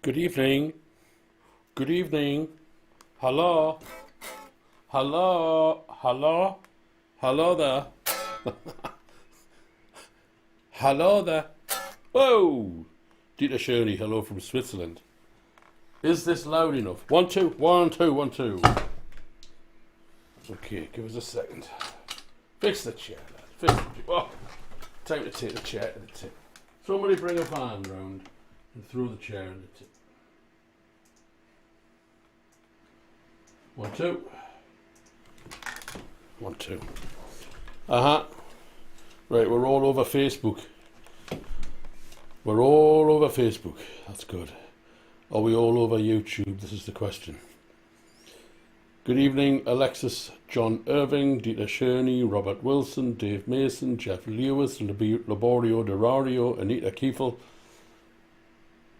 Good evening. Good evening. Hello. Hello. Hello. Hello there. Hello there. Whoa. Dieter Schöne, hello from Switzerland. Is this loud enough? 1, 2, 1, 2, 1, 2. Okay, give us a second. Fix the chair, lad. Fix the chair. Oh, time to take the chair to the tip. Somebody bring a fan round and throw the chair in the tip. 1, 2. 1, 2. Right, we're all over Facebook. We're all over Facebook. That's good. Are we all over YouTube? This is the question. Good evening, Alexis, John Irving, Dieter Schöne, Robert Wilson, Dave Mason, Jeff Lewis, Laborio Derario, Anita Kiefel.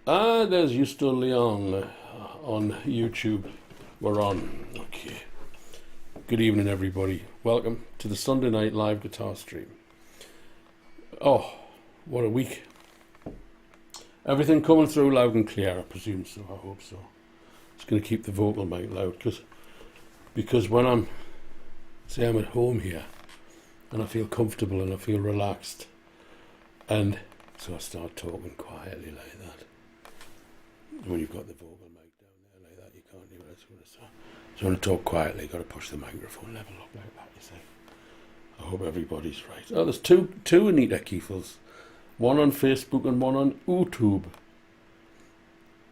There's Justo Leon on YouTube. We're on. Okay. Good evening, everybody. Welcome to the Sunday night live guitar stream. Oh, what a week. Everything coming through loud and clear, I presume so. I hope so. Just going to keep the vocal mic loud because when I'm at home here and I feel comfortable and I feel relaxed, and so I start talking quietly like that. When you've got the vocal mic down there like that, you can't do it. So when I talk quietly, you've got to push the microphone level up like that, you see. I hope everybody's right. Oh, there's two Anita Kiefels. One on Facebook and one on YouTube.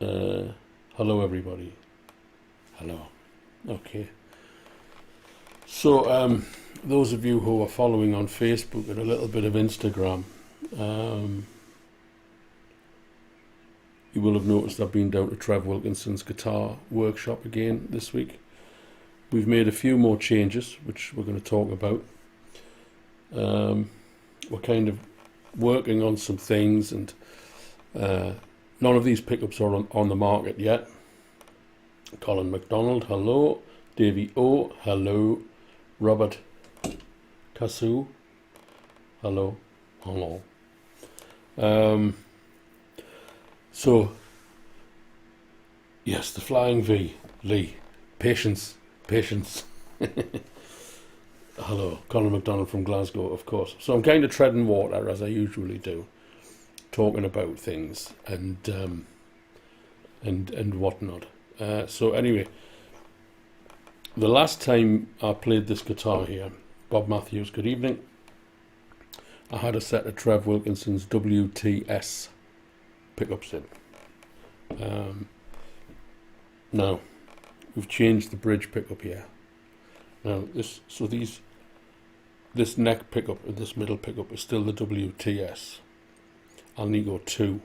Hello, everybody. Hello. Okay. So, those of you who are following on Facebook and a little bit of Instagram, you will have noticed I've been down to Trev Wilkinson's guitar workshop again this week. We've made a few more changes, which we're going to talk about. We're kind of working on some things, and none of these pickups are on the market yet. Colin McDonald, hello. Davey O, hello. Robert Casu, hello. Hello. So, yes, the Flying V, Lee. Patience. Hello, Colin McDonald from Glasgow, of course. So I'm kind of treading water, as I usually do, talking about things and whatnot. So anyway, the last time I played this guitar here, Bob Matthews, good evening, I had a set of Trev Wilkinson's WTS pickups in. Now, we've changed the bridge pickup here. Now, this neck pickup and this middle pickup is still the WTS Alnico 2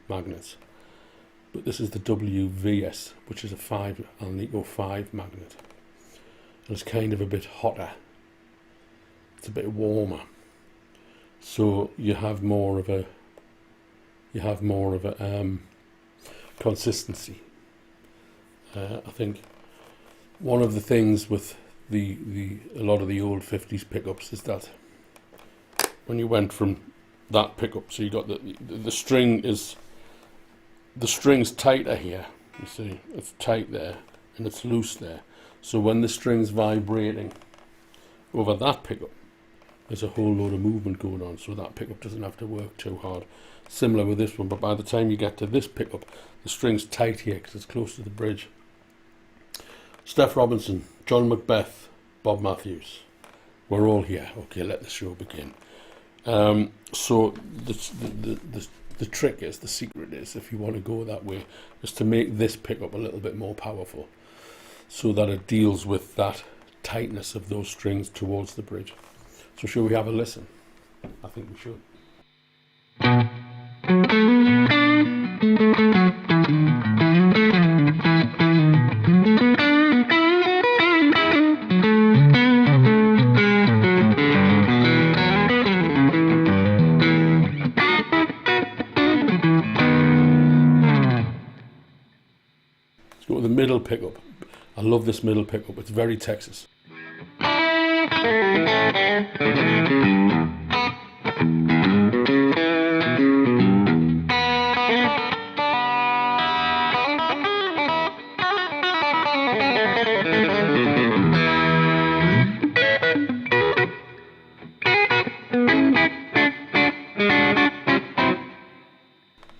magnets, but this is the WVS, which is a Alnico 5 magnet, and it's kind of a bit hotter. It's a bit warmer, so you have more of a consistency. I think one of the things with a lot of the old 50s pickups is that when you went from that pickup, so you got the string's tighter here, you see, it's tight there and it's loose there, so when the string's vibrating over that pickup, there's a whole load of movement going on, so that pickup doesn't have to work too hard. Similar with this one, but by the time you get to this pickup, the string's tight here because it's close to the bridge. Steph Robinson, John Macbeth, Bob Matthews, we're all here. Okay, let the show begin. So the trick is, the secret is, if you want to go that way, is to make this pickup a little bit more powerful, so that it deals with that tightness of those strings towards the bridge. So shall we have a listen? I think we should. The middle pickup. I love this middle pickup. It's very Texas.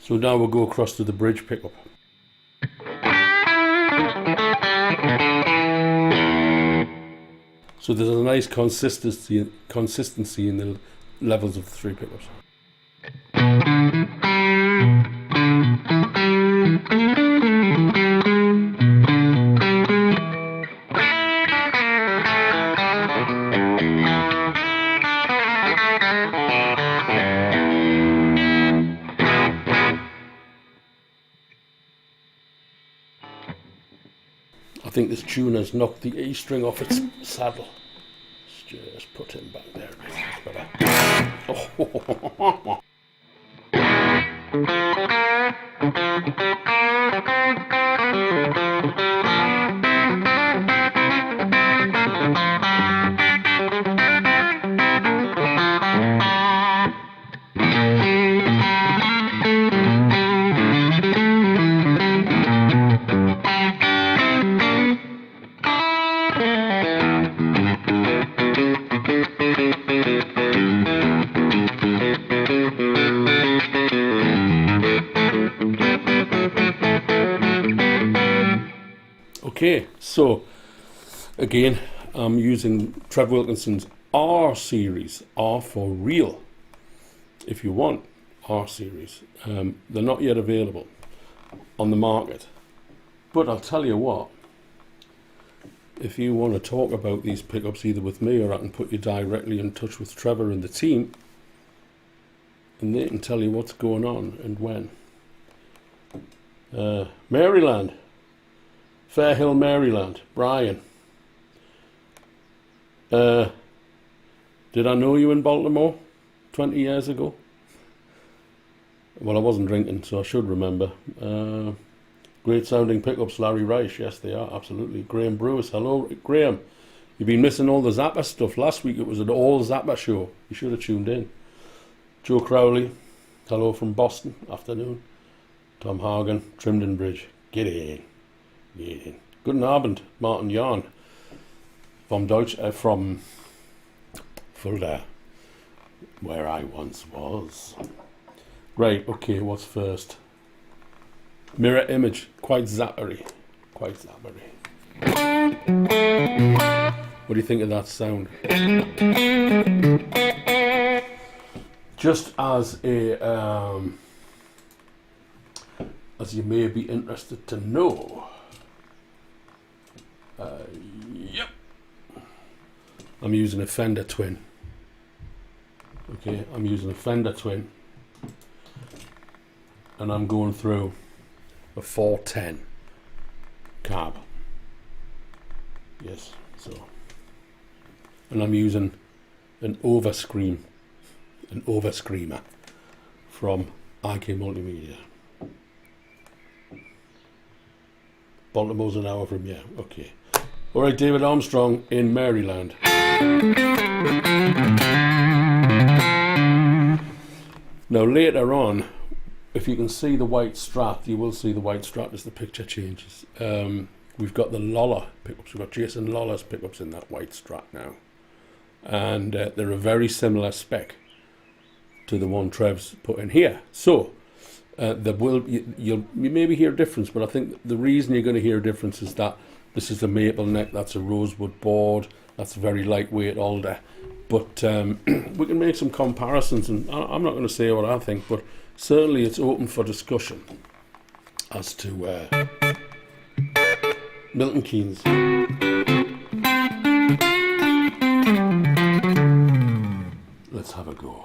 So now we'll go across to the bridge pickup. So there's a nice consistency in the levels of the three pickups. I think this tuner's knocked the E string off its saddle. Let's just put him back there. Oh. Okay, so again, I'm using Trev Wilkinson's R series, R for real, if you want R series. They're not yet available on the market, but I'll tell you what, if you want to talk about these pickups either with me or I can put you directly in touch with Trevor and the team, and they can tell you what's going on and when. Maryland. Fairhill, Maryland. Brian. Did I know you in Baltimore 20 years ago? Well, I wasn't drinking, so I should remember. Great sounding pickups, Larry Reich. Yes, they are, absolutely. Graham Brewis. Hello, Graham. You've been missing all the Zappa stuff. Last week it was an all Zappa show. You should have tuned in. Joe Crowley. Hello from Boston. Afternoon. Tom Hagen. Trimden Bridge. Get in. Guten Abend, Martin Jahn from from Fulda, where I once was. Right, okay, what's first? Mirror image, quite zappery. What do you think of that sound? Just as you may be interested to know. Yep. I'm using a Fender Twin. Okay, I'm using a Fender Twin. And I'm going through a 410 cab. Yes, so. And I'm using an overscreamer from IKMultimedia. Baltimore's an hour from here. Okay. All right, David Armstrong in Maryland. Now later on, if you can see the white Strat, you will see the white Strat as the picture changes. We've got the Lollar pickups. We've got Jason Lollar's pickups in that white Strat now, and they're a very similar spec to the one Trev's put in here. So. You maybe hear a difference, but I think the reason you're going to hear a difference is that this is a maple neck, that's a rosewood board, that's very lightweight alder. But we can make some comparisons, and I'm not going to say what I think, but certainly it's open for discussion as to Milton Keynes. Let's have a go.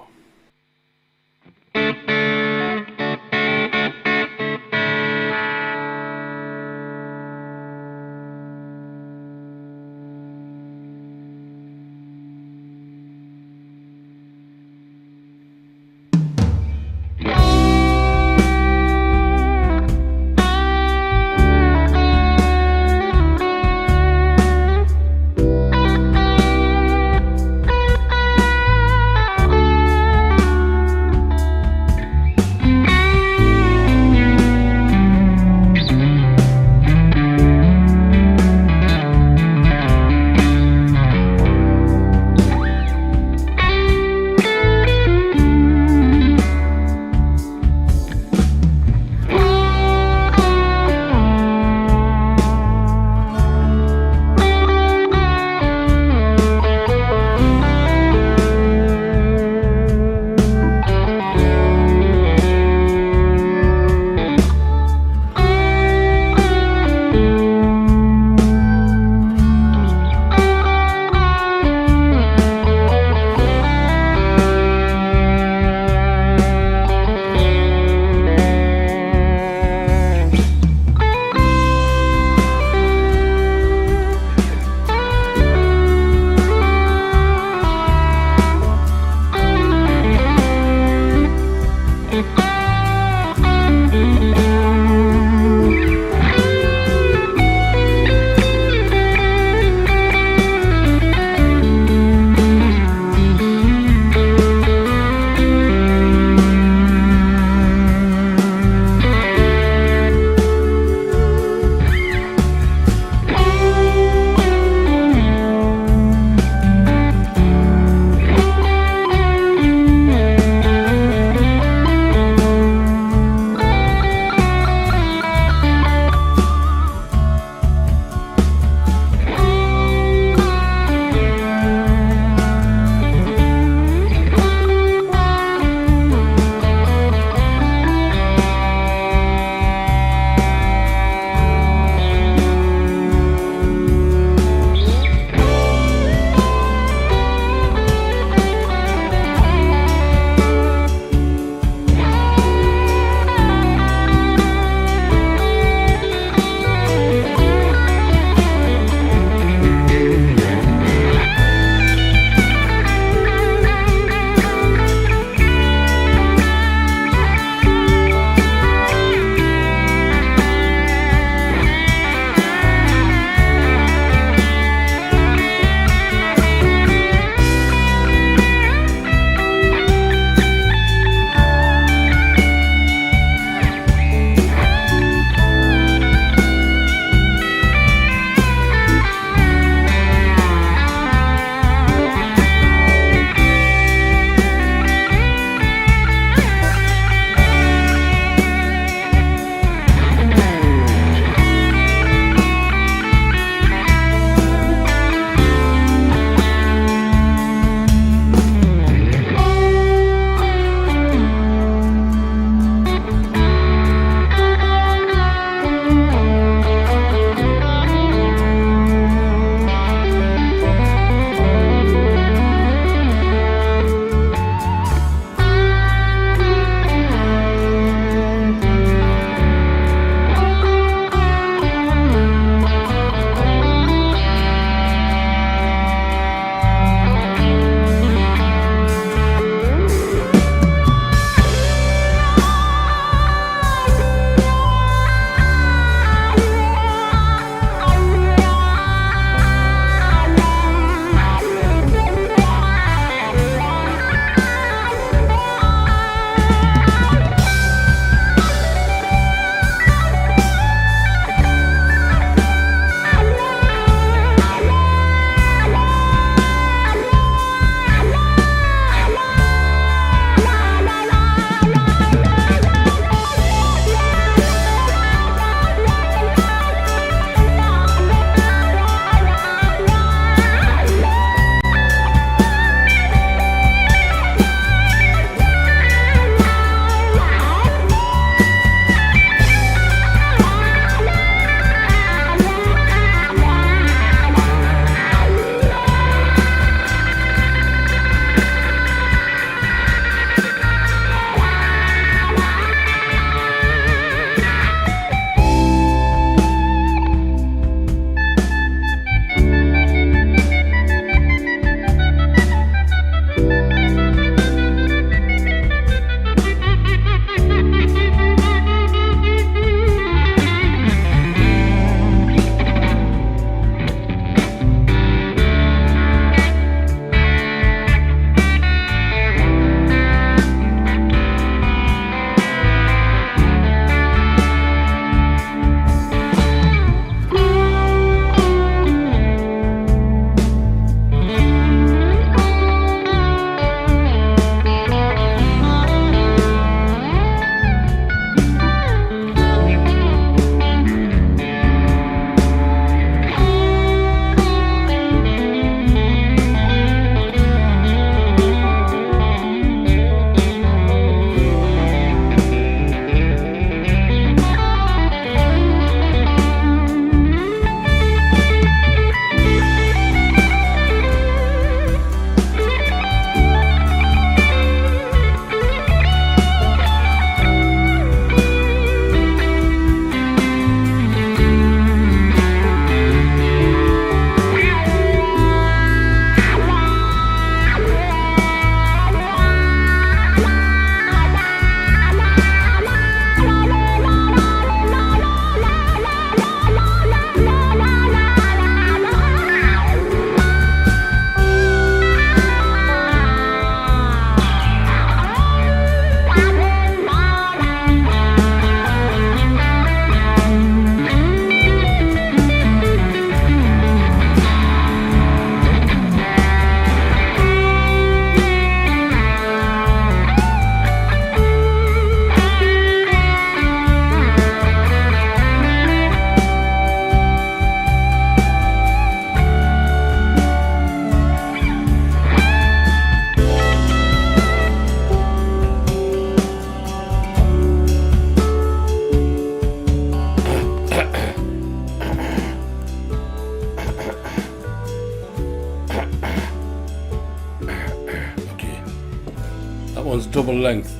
double length.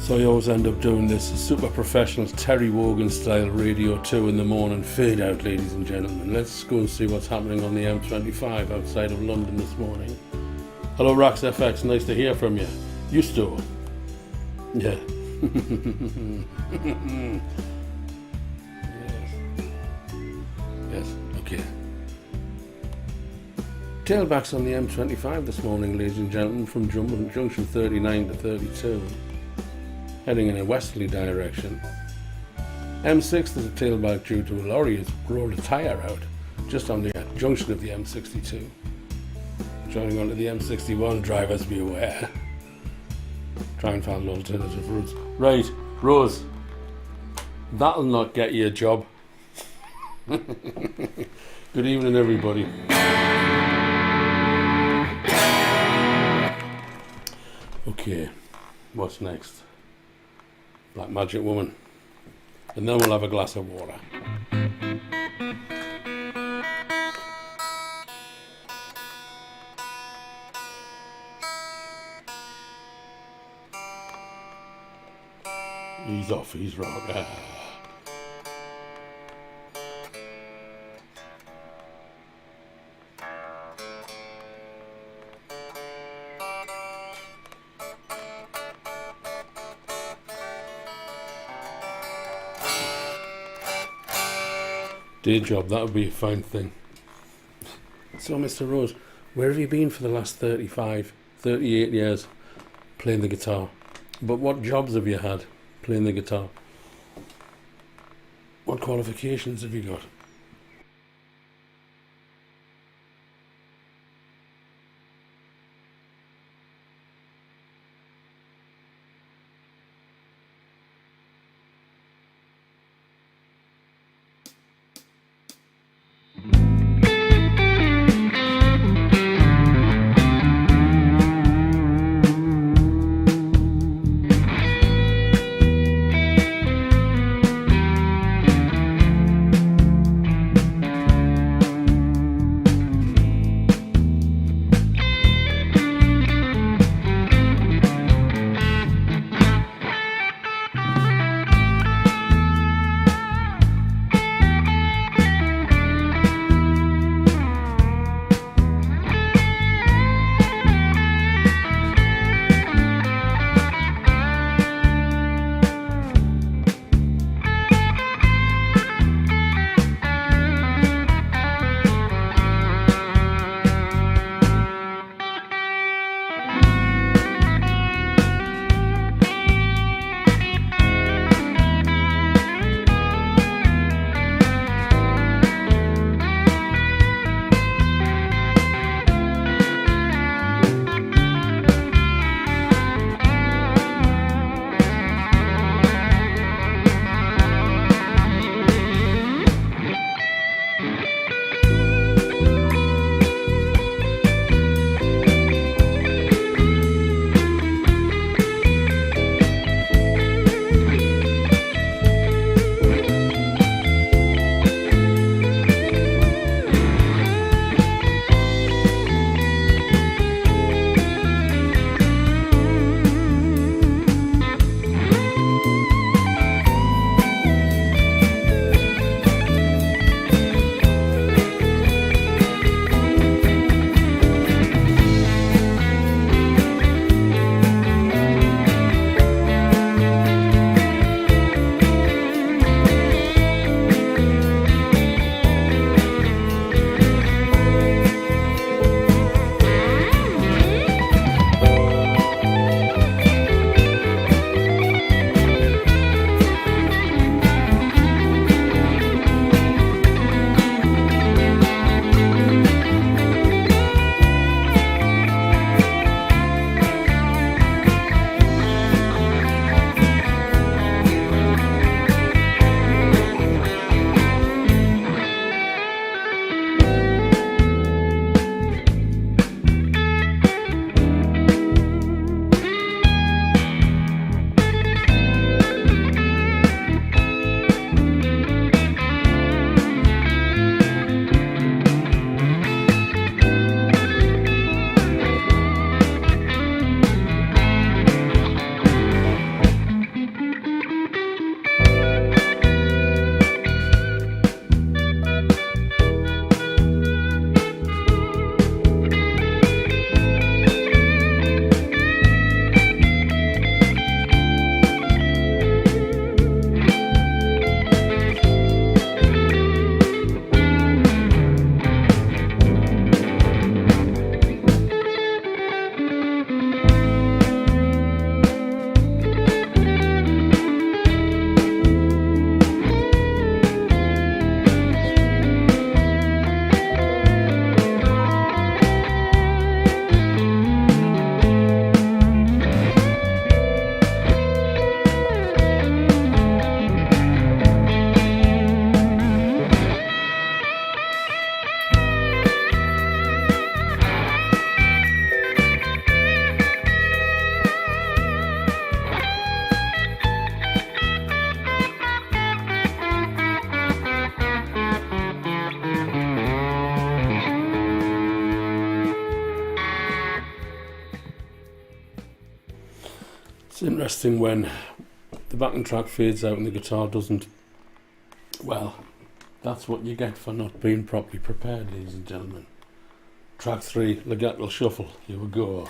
So I always end up doing this super professional Terry Wogan style Radio 2 in the morning fade out, ladies and gentlemen. Let's go and see what's happening on the M25 outside of London this morning. Hello Rax FX, nice to hear from you. You still? Yeah. Yes, okay. Tailbacks on the M25 this morning, ladies and gentlemen, from junction 39 to 32. Heading in a westerly direction. M6, there's a tailback due to a lorry has rolled a tyre out just on the junction of the M62. Joining onto the M61, drivers be aware. Try and find alternative routes. Right, Rose, that'll not get you a job. Good evening, everybody. Okay, what's next? Black Magic Woman, and then we'll have a glass of water. He's off, he's wrong. Day job, that would be a fine thing. So, Mr. Rose, where have you been for the last 38 years playing the guitar? But what jobs have you had playing the guitar? What qualifications have you got? interesting when the backing track fades out and the guitar doesn't. Well, that's what you get for not being properly prepared, ladies and gentlemen. Track 3, Legato Shuffle. Here we go.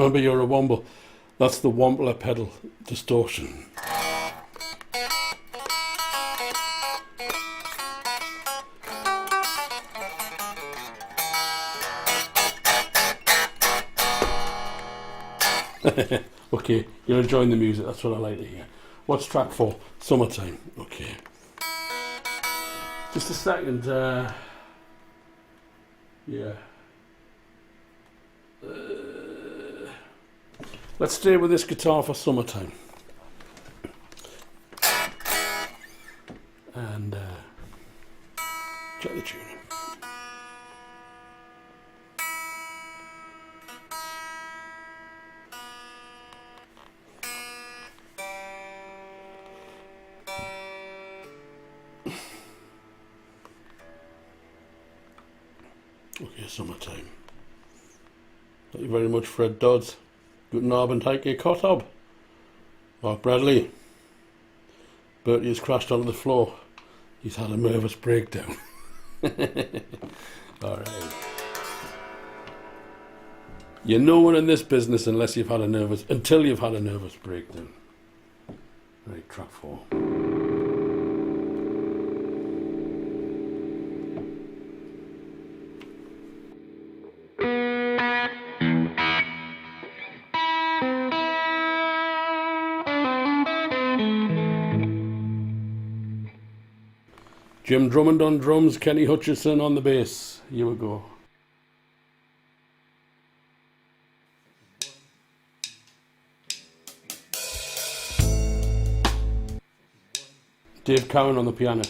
remember you're a womble. That's the Wampler pedal distortion. Okay, you're enjoying the music, that's what I like to hear. What's track 4? Summertime. Okay. Just a second. Yeah. Let's stay with this guitar for Summertime. And check the tuning. Okay, Summertime. Thank you very much, Fred Dodds. Guten Abend, Heike Kottob. Mark Bradley. Bertie has crashed onto the floor. He's had a nervous breakdown. Alright. You're no one in this business until you've had a nervous breakdown. Right, track 4. Jim Drummond on drums, Kenny Hutchison on the bass. Here we go. Dave Cowan on the piano.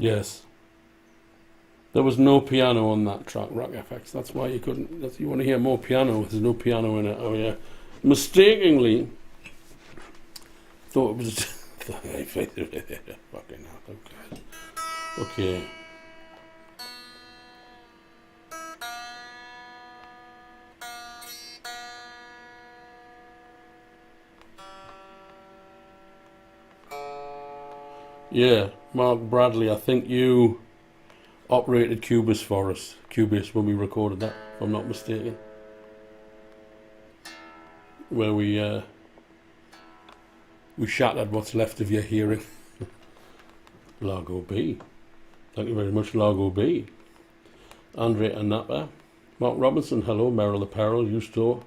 Yes. There was no piano on that track, Rock FX. That's why you couldn't. You want to hear more piano. There's no piano in it. Oh yeah. Mistakenly thought it was. Fucking hell. Okay. Okay. Yeah, Mark Bradley. I think you operated Cabase for us. Cabase when we recorded that, if I'm not mistaken. Where we shattered what's left of your hearing. Largo B. Thank you very much, Largo B. Andre Anapa. Mark Robinson, hello. Merrill Apparel, Justo.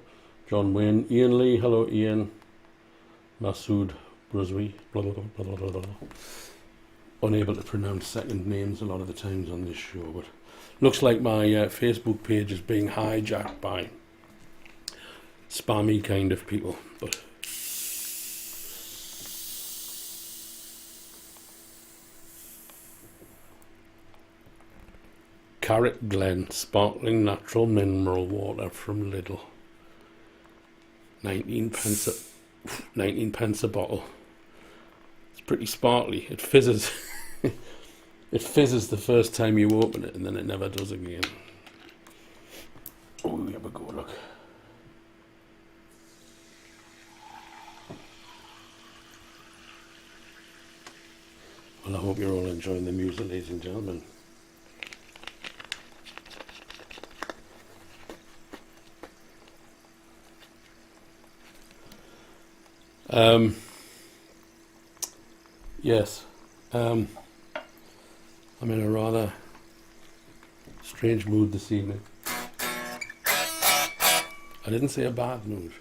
John Wayne. Ian Lee, hello Ian. Masood Bruzwi. Blah, blah, blah, blah, blah, blah. Unable to pronounce second names a lot of the times on this show, but looks like my Facebook page is being hijacked by spammy kind of people, but Carrot Glen sparkling natural mineral water from Lidl, 19 pence a bottle. It's pretty sparkly. It fizzes. It fizzes the first time you open it, and then it never does again. Oh, we have a go look. Well, I hope you're all enjoying the music, ladies and gentlemen. Yes. I'm in a rather strange mood this evening. I didn't say a bad mood.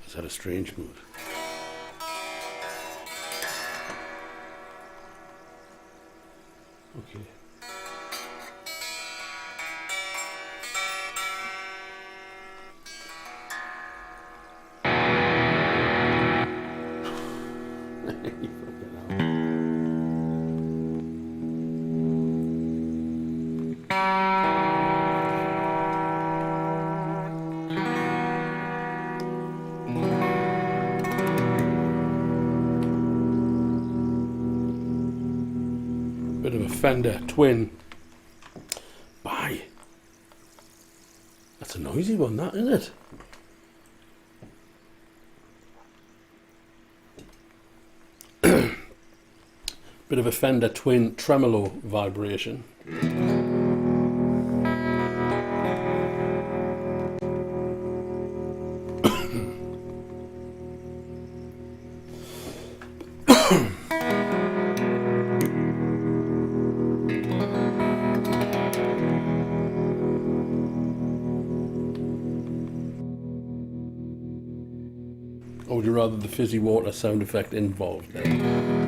I said a strange mood. Okay. Bit of a Fender twin. Bye. That's a noisy one, that, isn't it? Bit of a Fender twin tremolo vibration. Or would you rather the fizzy water sound effect involved then?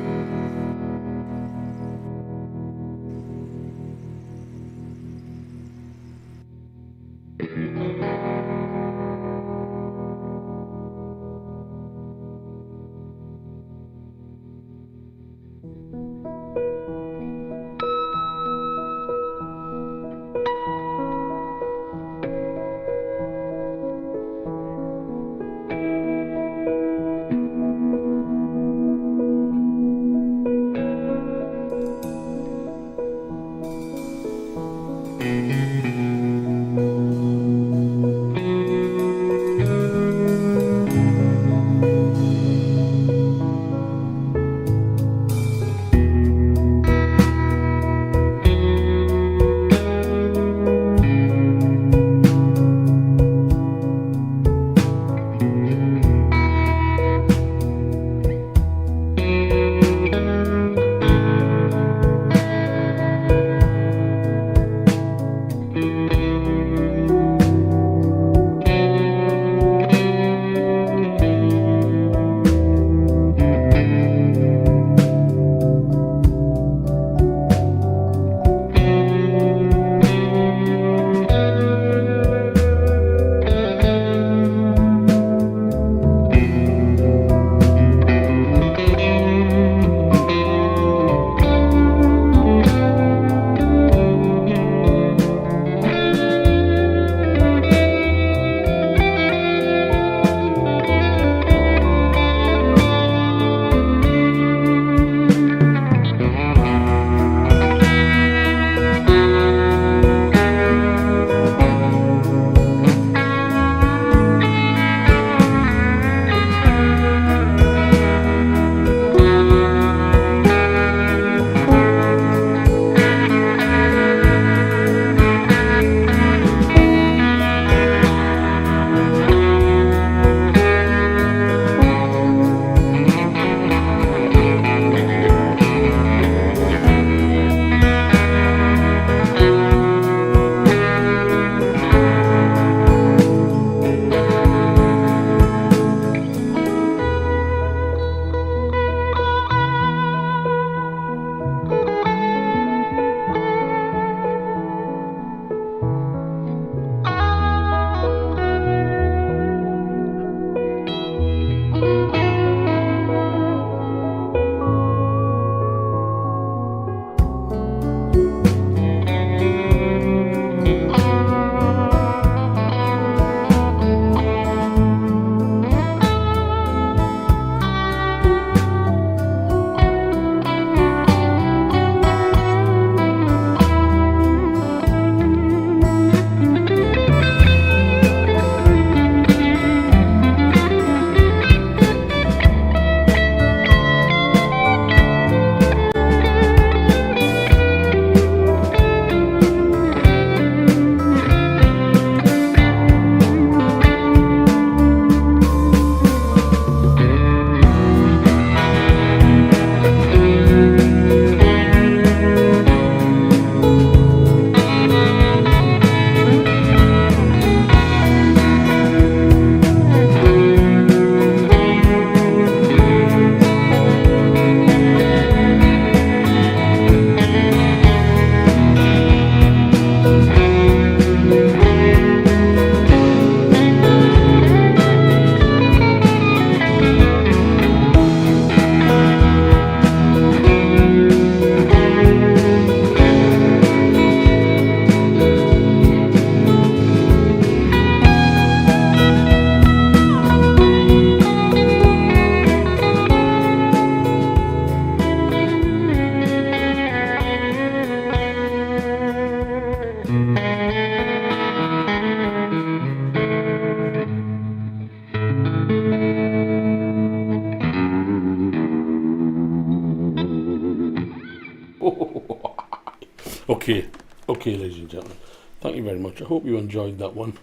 Okay, ladies and gentlemen, thank you very much. I hope you enjoyed that one.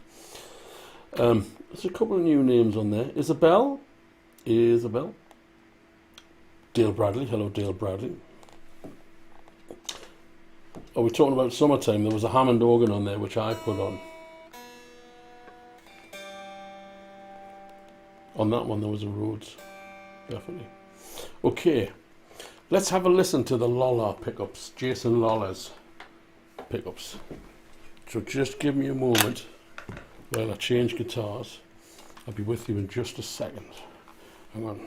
There's a couple of new names on there. Isabel. Dale Bradley. Hello, Dale Bradley. Oh, we're talking about summertime. There was a Hammond organ on there which I put on. On that one there was a Rhodes, definitely. Okay, let's have a listen to the Lola pickups, Jason Lola's pickups. So just give me a moment while I change guitars. I'll be with you in just a second. Hang on.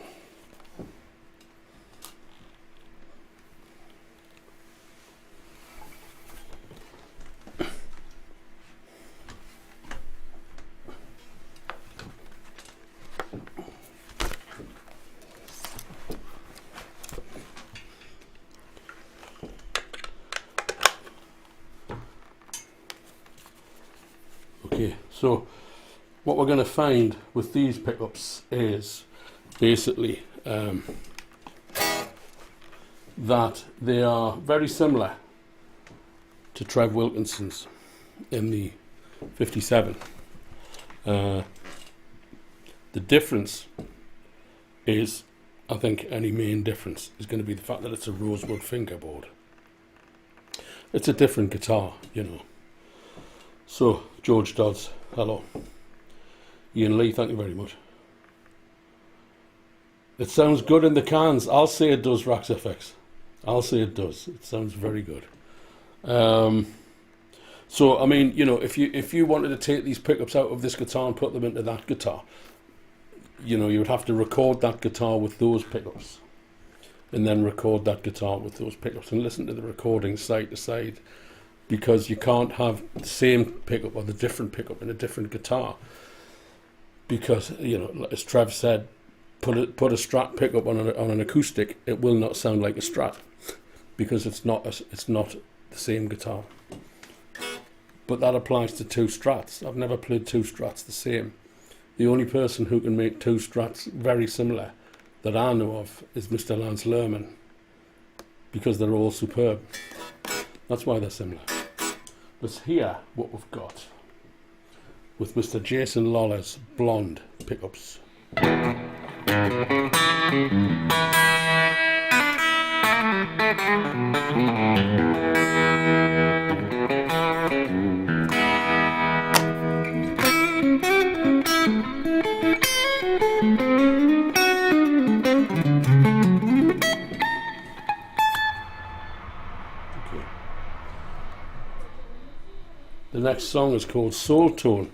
Okay, so what we're going to find with these pickups is basically that they are very similar to Trev Wilkinson's in the 57. The difference is, I think any main difference is going to be the fact that it's a rosewood fingerboard. It's a different guitar, you know. So, George Dodds, hello. Ian Lee, thank you very much. It sounds good in the cans. I'll say it does, Rax FX. I'll say it does. It sounds very good. So, I mean, you know, if you wanted to take these pickups out of this guitar and put them into that guitar, you know, you would have to record that guitar with those pickups. And then record that guitar with those pickups and listen to the recording side to side. Because you can't have the same pickup or the different pickup in a different guitar. Because, you know, as Trev said, put a Strat pickup on an acoustic, it will not sound like a Strat, because it's not the same guitar. But that applies to two Strats. I've never played two Strats the same. The only person who can make two Strats very similar that I know of is Mr. Lance Lerman, because they're all superb. That's why they're similar. Let's hear what we've got with Mr. Jason Lola's blonde pickups. The next song is called Soul Tone.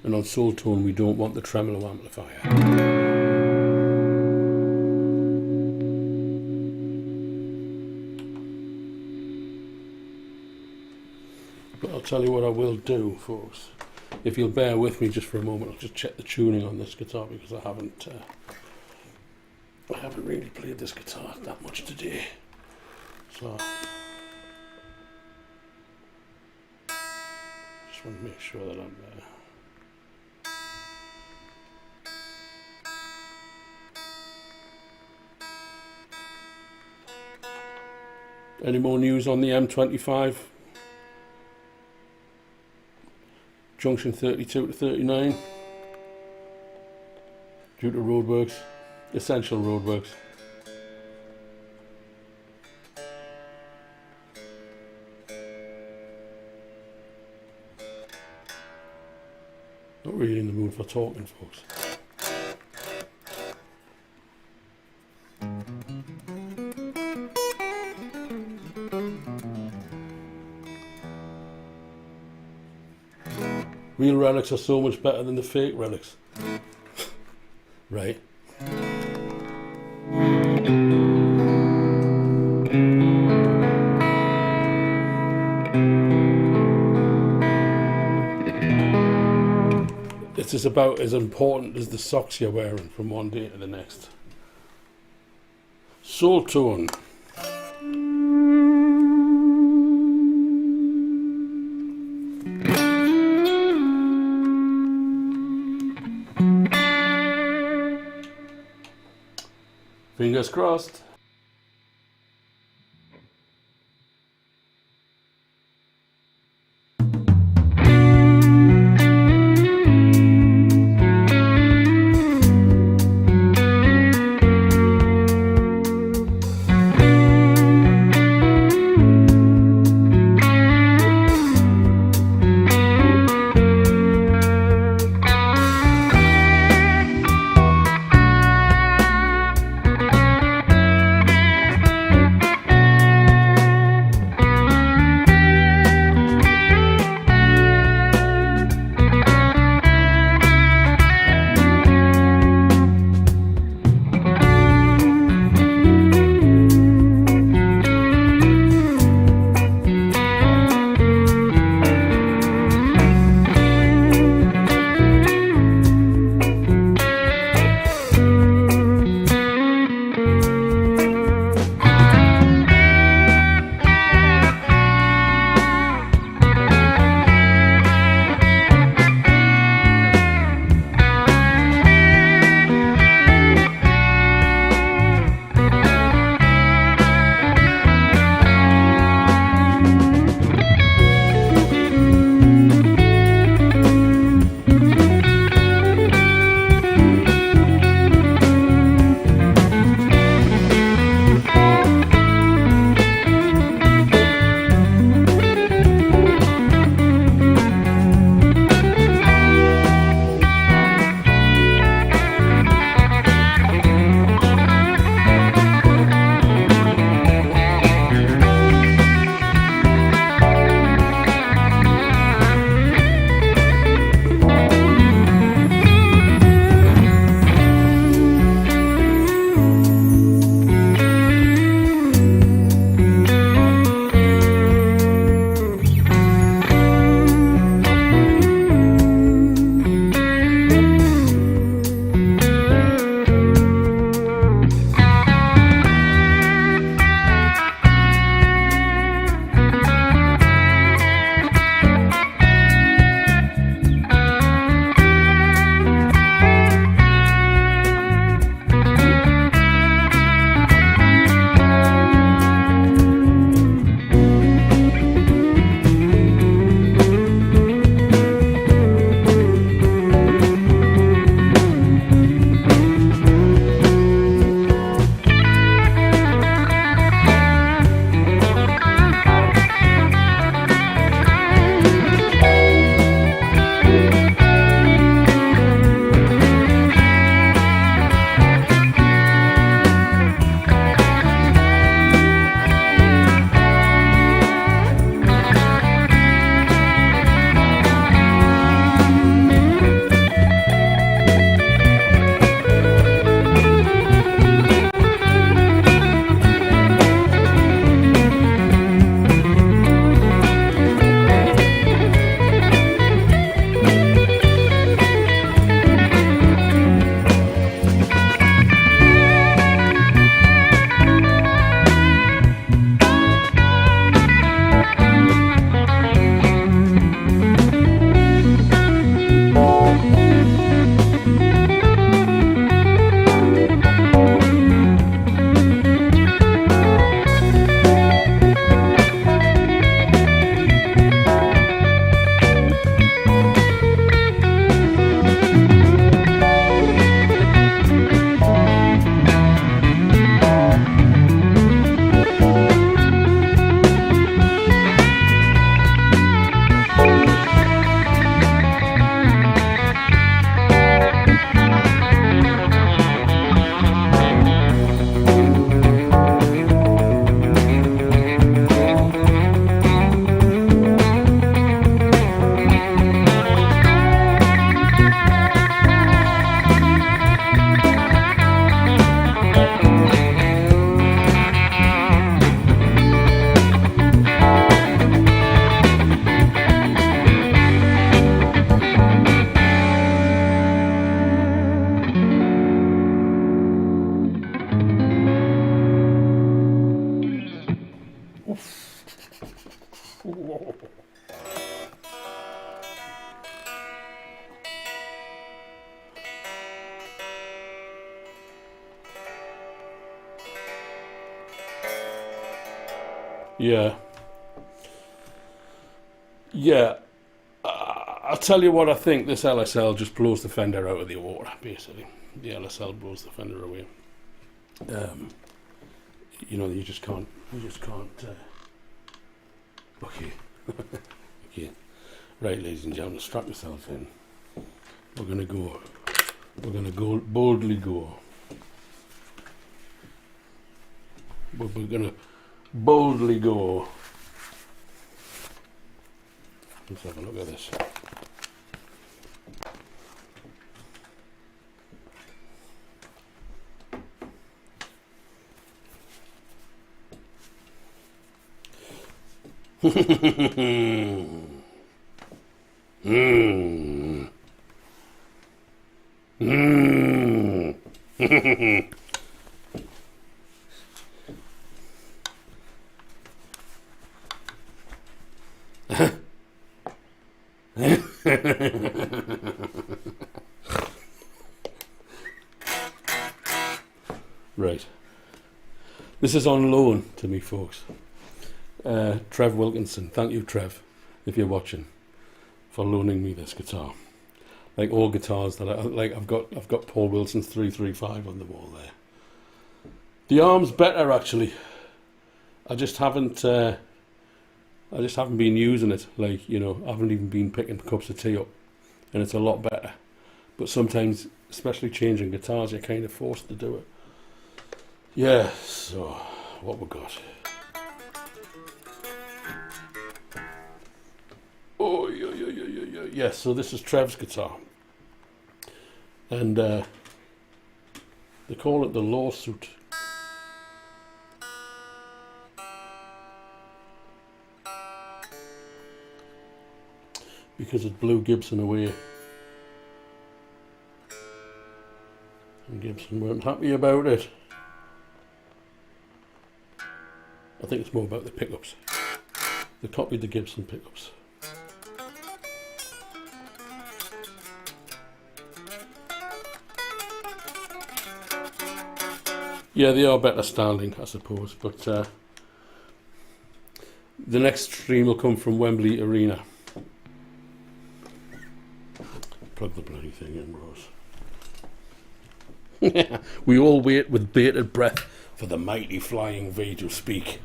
And on Soul Tone we don't want the tremolo amplifier. But I'll tell you what I will do, folks. If you'll bear with me just for a moment, I'll just check the tuning on this guitar, because I haven't really played this guitar that much today. So just want to make sure that I'm Any more news on the M25? Junction 32 to 39 due to roadworks, essential roadworks. Not really in the mood for talking, folks. Real relics are so much better than the fake relics. Right? This is about as important as the socks you're wearing from one day to the next. Soul Tone. Fingers crossed. Yeah. Yeah. I'll tell you what I think. This LSL just blows the Fender out of the water, basically. The LSL blows the Fender away. You know, you just can't. Okay. Okay. Right, ladies and gentlemen, strap yourself in. We're gonna go boldly go. We're gonna boldly go. Let's have a look at this. Right. This is on loan to me, folks. Trev Wilkinson. Thank you, Trev, if you're watching, for loaning me this guitar. Like all guitars that I've got Paul Wilson's 335 on the wall there. The arm's better actually. I just haven't been using it. Like, you know, I haven't even been picking cups of tea up, and it's a lot better. But sometimes, especially changing guitars, you're kind of forced to do it. Yeah. So what we got? Oh, yeah. Yes, so this is Trev's guitar. And they call it the Lawsuit. Because it blew Gibson away. And Gibson weren't happy about it. I think it's more about the pickups. They copied the Gibson pickups. Yeah, they are better standing, I suppose, but the next stream will come from Wembley Arena. Plug the bloody thing in, Rose. We all wait with bated breath for the mighty flying V to speak.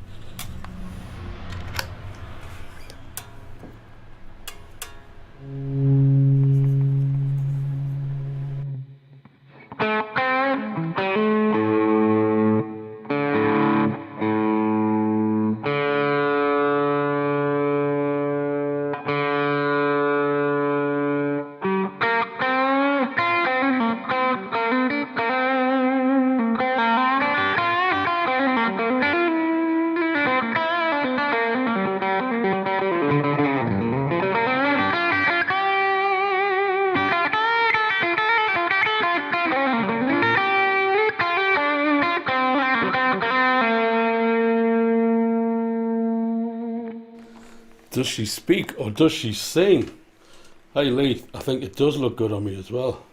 Does she speak or does she sing? Hey Lee, I think it does look good on me as well.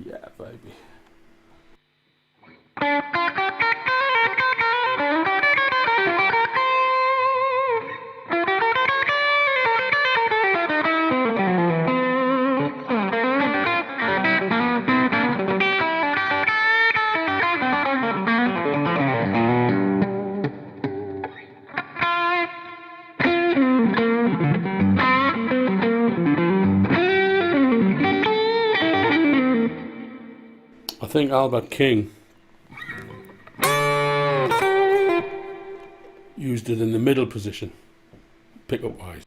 Yeah, baby. I think Albert King used it in the middle position, pickup wise.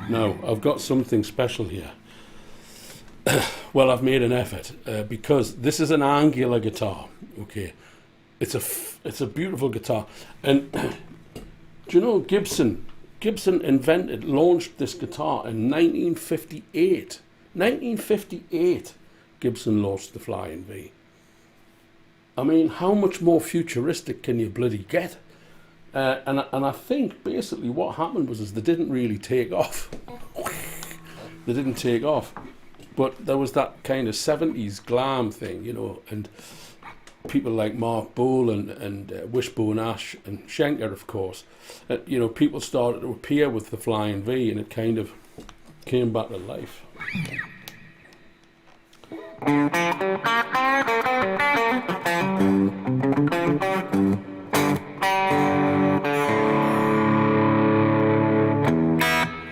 Now, I've got something special here. Well, I've made an effort because this is an angular guitar. Okay, it's a beautiful guitar, and do you know Gibson launched this guitar in 1958. 1958, Gibson launched the Flying V. I mean, how much more futuristic can you bloody get? And I think basically what happened was they didn't really take off. They didn't take off. But there was that kind of 70s glam thing, you know, and people like Mark Bowl and Wishbone Ash and Schenker, of course. You know, people started to appear with the Flying V, and it kind of came back to life.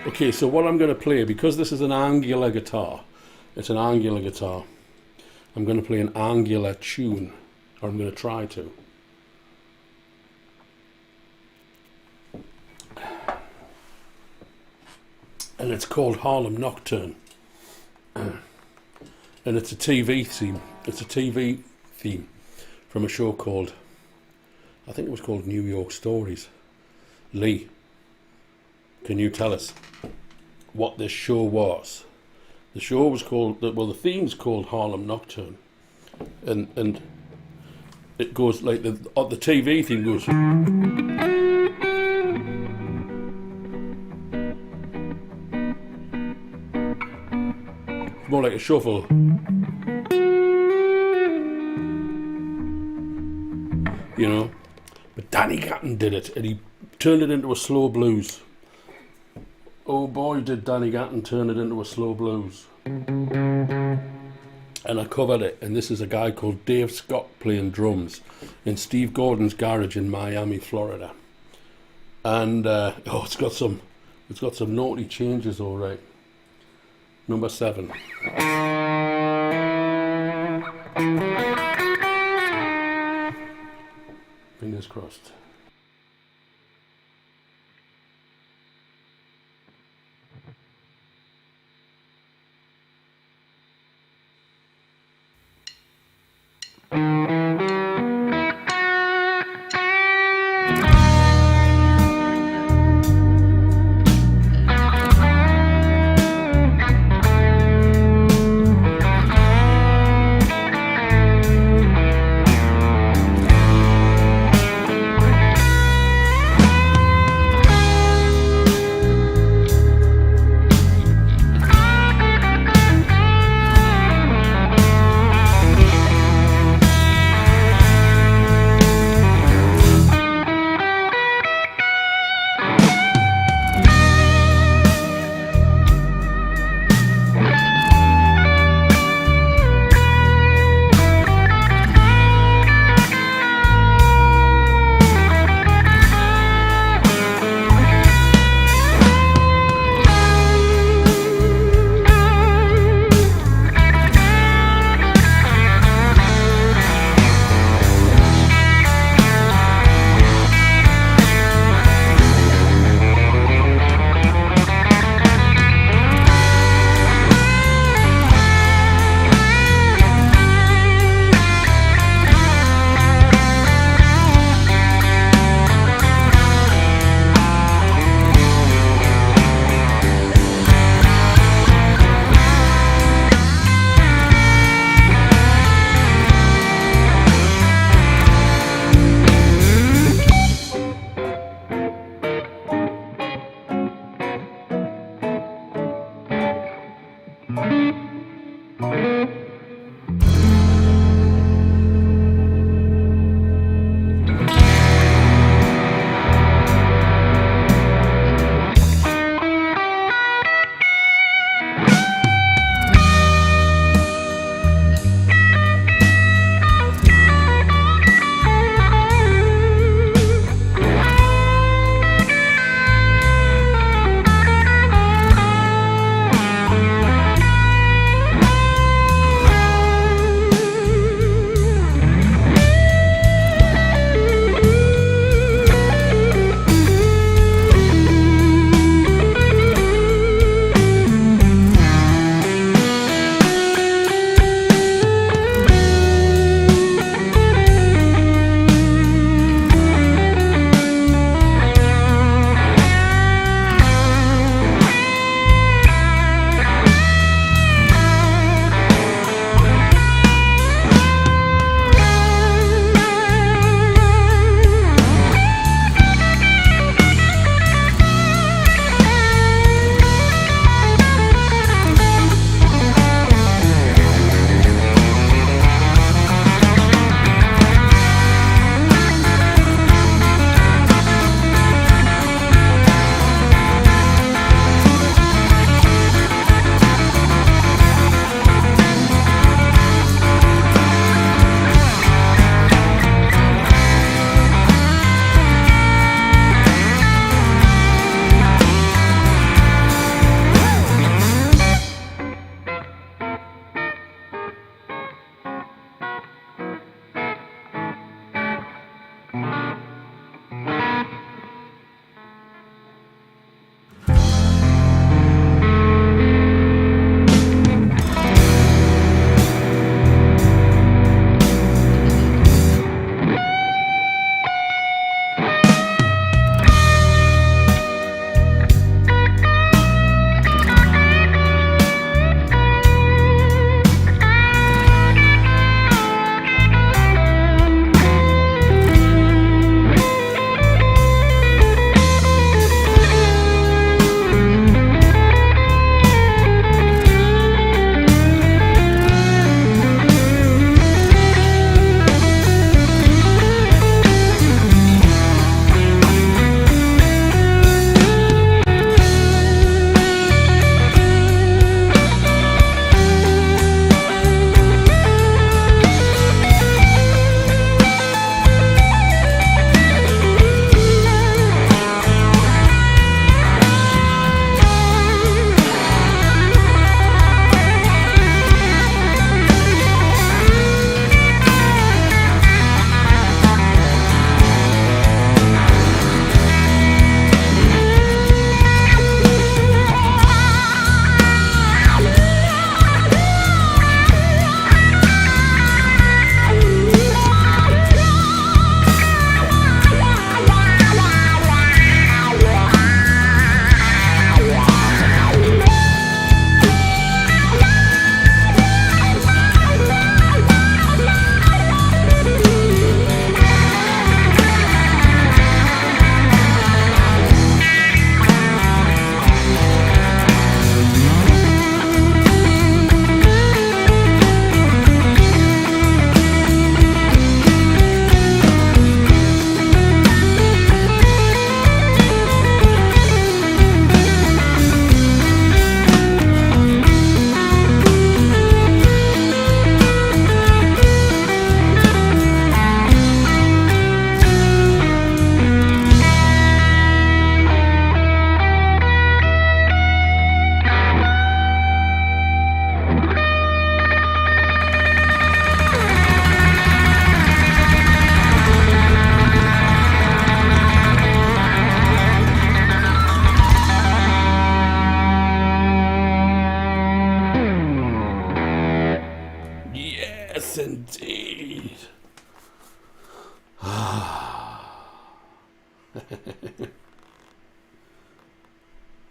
Okay, so what I'm going to play, because this is an angular guitar, it's an angular guitar, I'm going to play an angular tune, or I'm going to try to. And it's called Harlem Nocturne. And it's a TV theme. It's a TV theme from a show called, I think it was called New York Stories. Lee, can you tell us what this show was? The show was called, well, the theme's called Harlem Nocturne. And it goes like, the TV theme goes. More like a shuffle. You know, but Danny Gatton did it, and he turned it into a slow blues. Oh boy, did Danny Gatton turn it into a slow blues. And I covered it, and this is a guy called Dave Scott playing drums in Steve Gordon's garage in Miami, Florida. And it's got some naughty changes, all right. Number 7. Fingers crossed.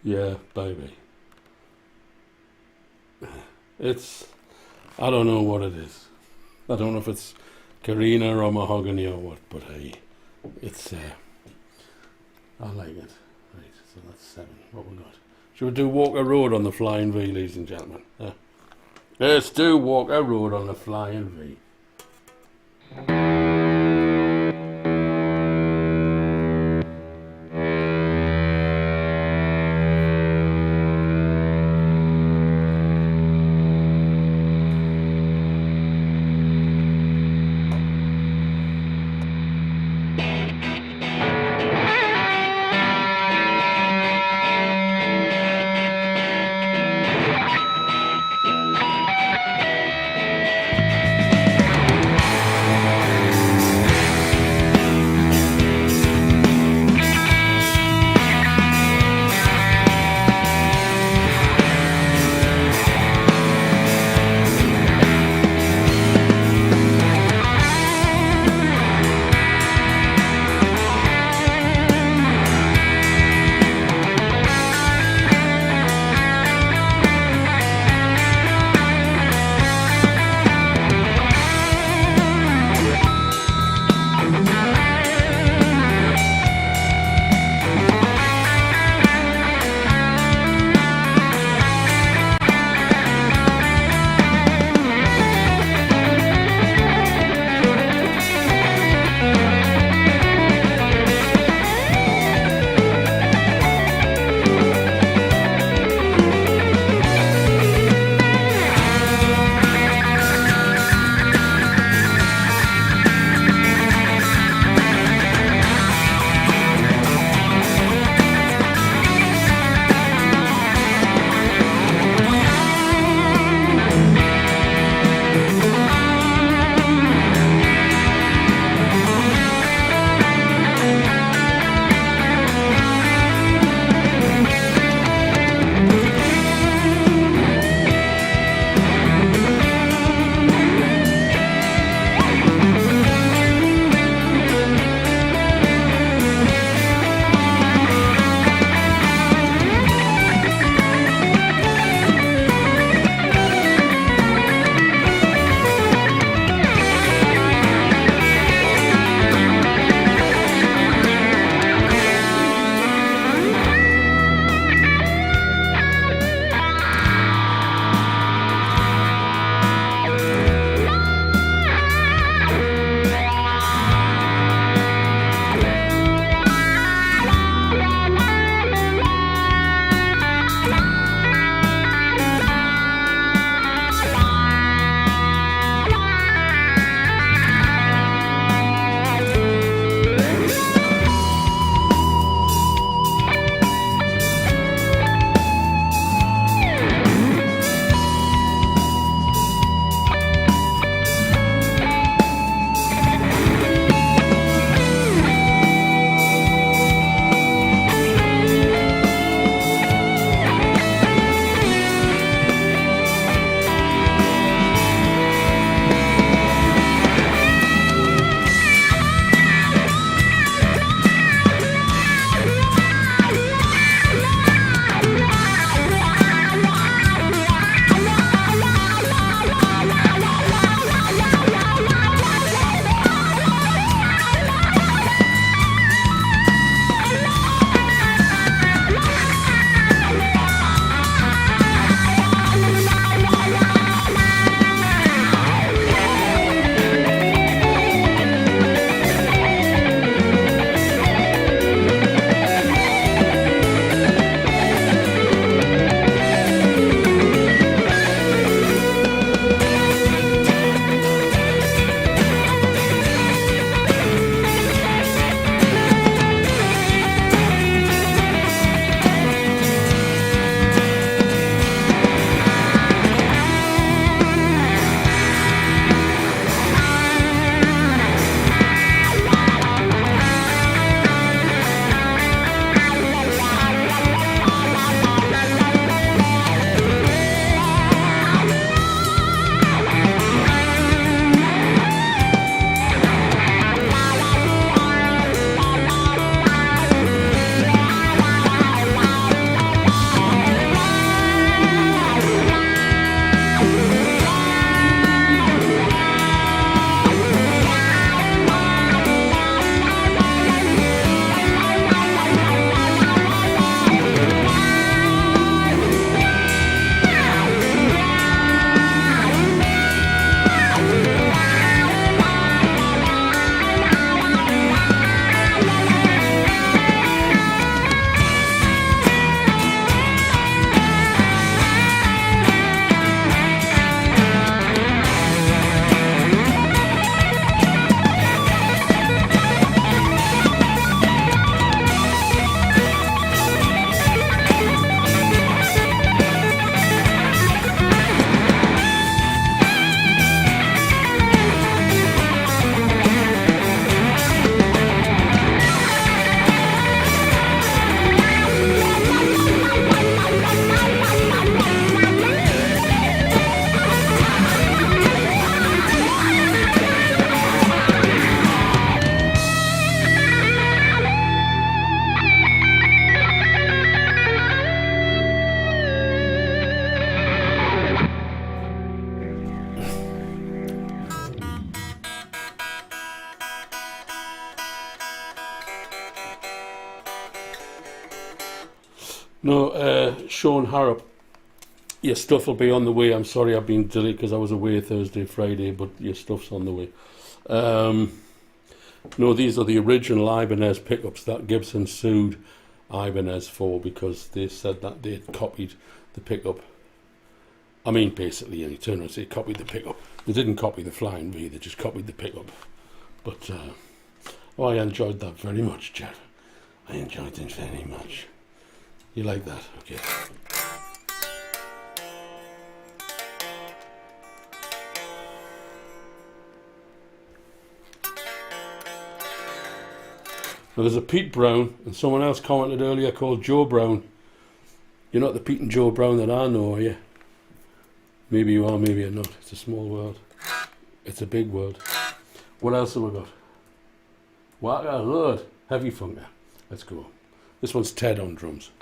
Yeah, baby. It's, I don't know what it is. I don't know if it's Carina or mahogany or what, but hey, it's, I like it. Right, so that's 7. What we got? Should we do Walker Road on the Flying V, ladies and gentlemen? Let's do Walker Road on the Flying V. No, Sean Harrop, your stuff will be on the way. I'm sorry I've been delayed because I was away Thursday, Friday, but your stuff's on the way. No, these are the original Ibanez pickups that Gibson sued Ibanez for because they said that they'd copied the pickup. I mean, basically, any turn around and say copied the pickup. They didn't copy the flying V, they just copied the pickup. But, oh, I enjoyed that very much, Jeff. I enjoyed it very much. You like that? Okay. Now there's a Pete Brown, and someone else commented earlier called Joe Brown. You're not the Pete and Joe Brown that I know, are you? Maybe you are, maybe you're not. It's a small world. It's a big world. What else have we got? Waka Lord, heavy funker. Let's go. This one's Ted on drums.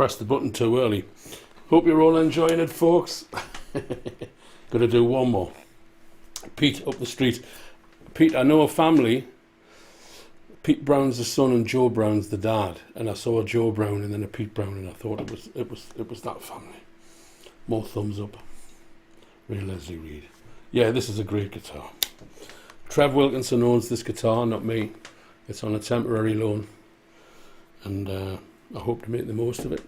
pressed the button too early. Hope you're all enjoying it, folks. Gonna do one more. Pete up the street. Pete, I know a family. Pete Brown's the son and Joe Brown's the dad. And I saw a Joe Brown and then a Pete Brown, and I thought it was that family. More thumbs up. Ray Leslie Reed. Yeah, this is a great guitar. Trev Wilkinson owns this guitar, not me. It's on a temporary loan, and I hope to make the most of it.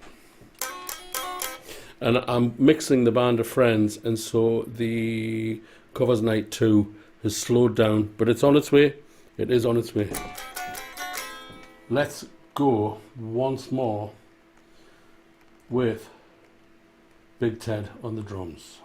And I'm mixing the Band of Friends, and so the Covers Night 2 has slowed down, but it's on its way. It is on its way. Let's go once more with Big Ted on the drums.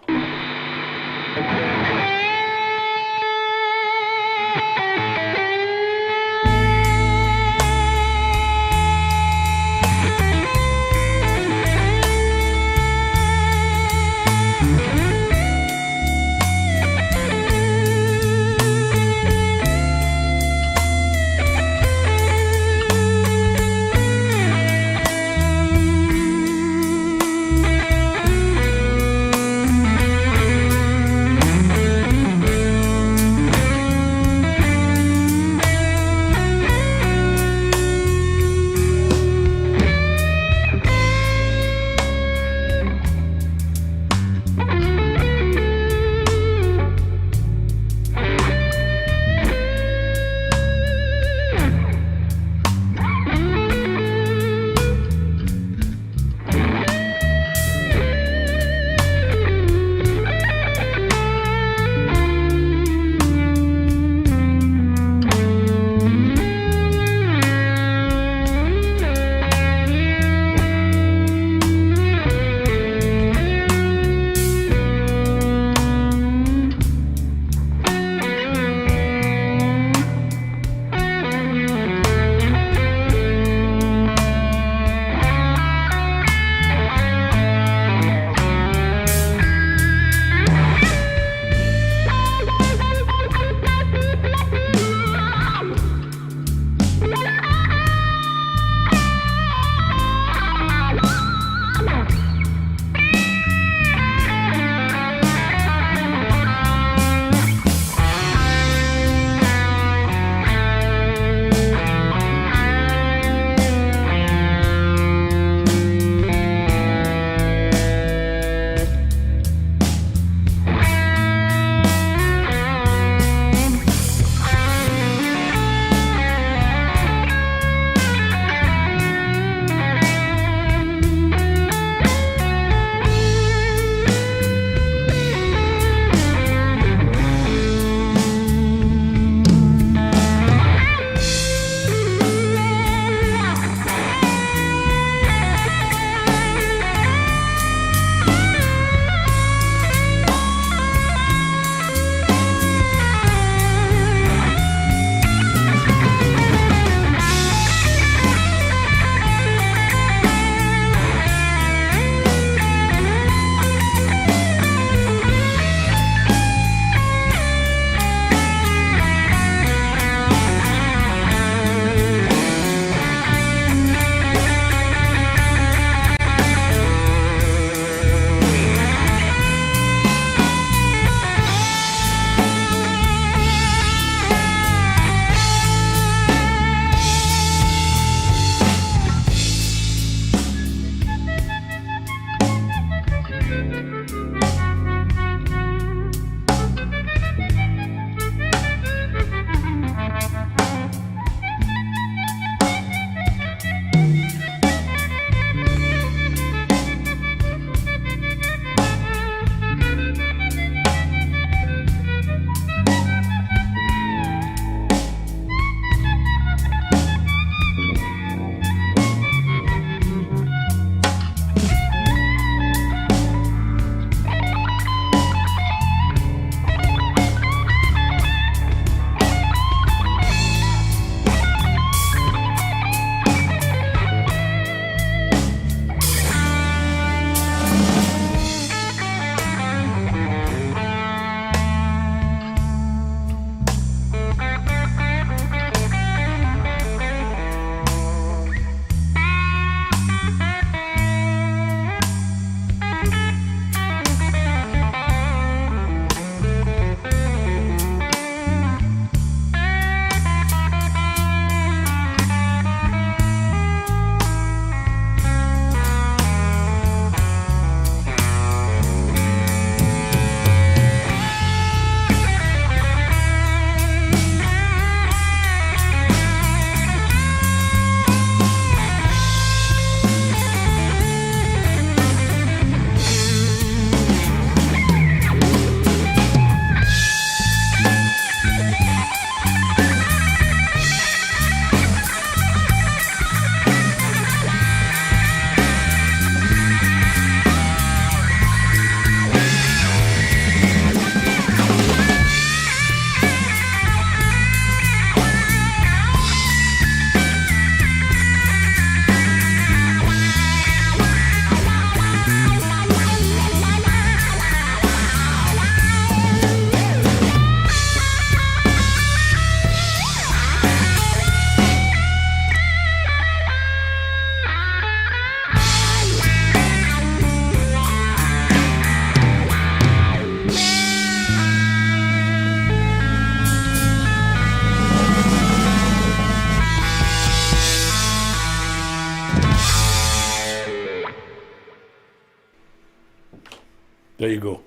There you go.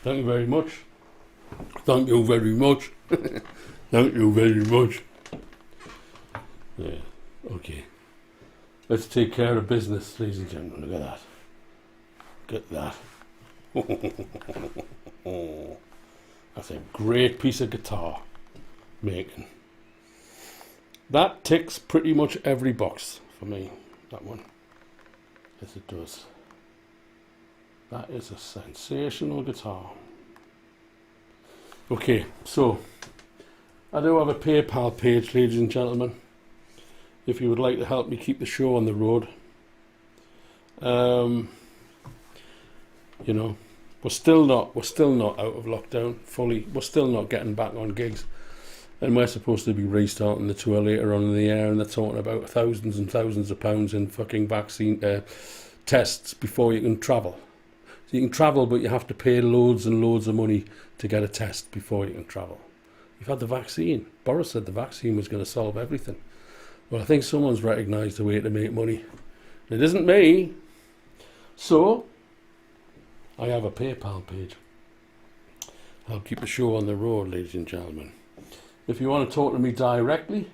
Thank you very much. Thank you very much. Thank you very much. Yeah, okay. Let's take care of business, ladies and gentlemen. Look at that. Look at that. That's a great piece of guitar making. That ticks pretty much every box for me, that one. Yes, it does. That is a sensational guitar. Okay, so I do have a PayPal page, ladies and gentlemen, if you would like to help me keep the show on the road. You know, we're still not out of lockdown fully. We're still not getting back on gigs, and we're supposed to be restarting the tour later on in the year, and they're talking about thousands and thousands of pounds in fucking vaccine tests before you can travel. So you can travel, but you have to pay loads and loads of money to get a test before you can travel. You've had the vaccine. Boris said the vaccine was going to solve everything. Well, I think someone's recognised a way to make money. It isn't me. So I have a PayPal page. I'll keep the show on the road, ladies and gentlemen. If you want to talk to me directly,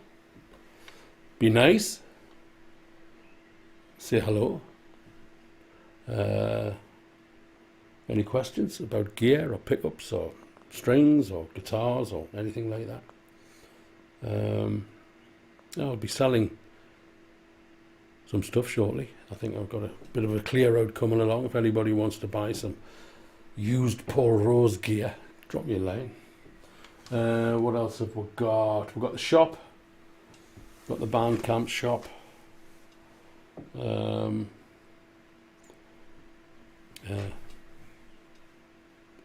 be nice. Say hello. Any questions about gear or pickups or strings or guitars or anything like that? I'll be selling some stuff shortly. I think I've got a bit of a clear out coming along. If anybody wants to buy some used Paul Rose gear, drop me a line. What else have we got? We've got the shop. Got the Bandcamp shop.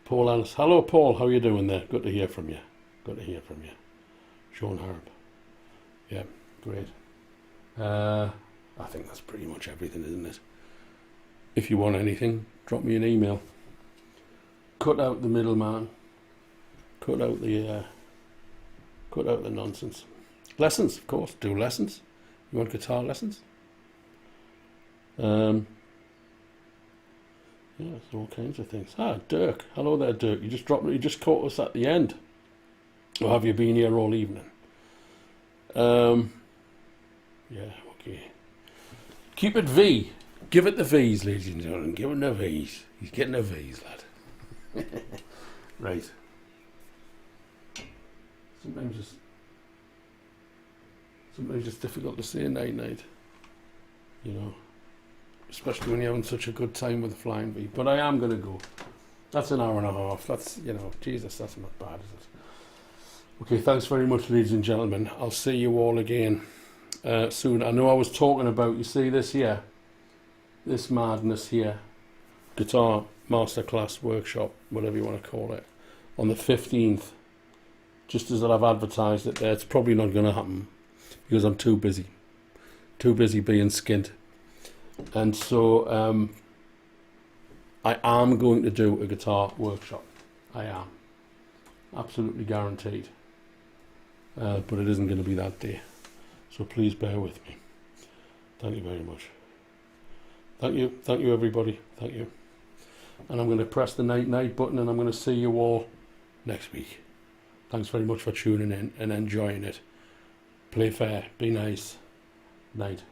Paul Ellis. Hello, Paul. How are you doing there? Good to hear from you. Good to hear from you. Sean Harb. Yeah, great. I think that's pretty much everything, isn't it? If you want anything, drop me an email. Cut out the middleman. Cut out the nonsense. Lessons, of course. Do lessons. You want guitar lessons? Yeah, all kinds of things. Dirk. Hello there, Dirk. You just caught us at the end. Or have you been here all evening? Yeah, okay. Keep it V. Give it the V's, ladies and gentlemen. Give it the V's. He's getting the V's, lad. Right. Sometimes it's difficult to say night, you know. Especially when you're having such a good time with the Flying V. But I am going to go. That's an hour and a half. That's, you know, Jesus, that's not bad, is it? Okay, thanks very much, ladies and gentlemen. I'll see you all again soon. I know I was talking about, you see this here? This madness here. Guitar Masterclass Workshop, whatever you want to call it. On the 15th. Just as I've advertised it there. It's probably not going to happen. Because I'm too busy. Too busy being skint. And so I am going to do a guitar workshop. I am. Absolutely guaranteed. But it isn't going to be that day. So please bear with me. Thank you very much. Thank you everybody. Thank you. And I'm going to press the night button and I'm going to see you all next week. Thanks very much for tuning in and enjoying it. Play fair. Be nice. Night.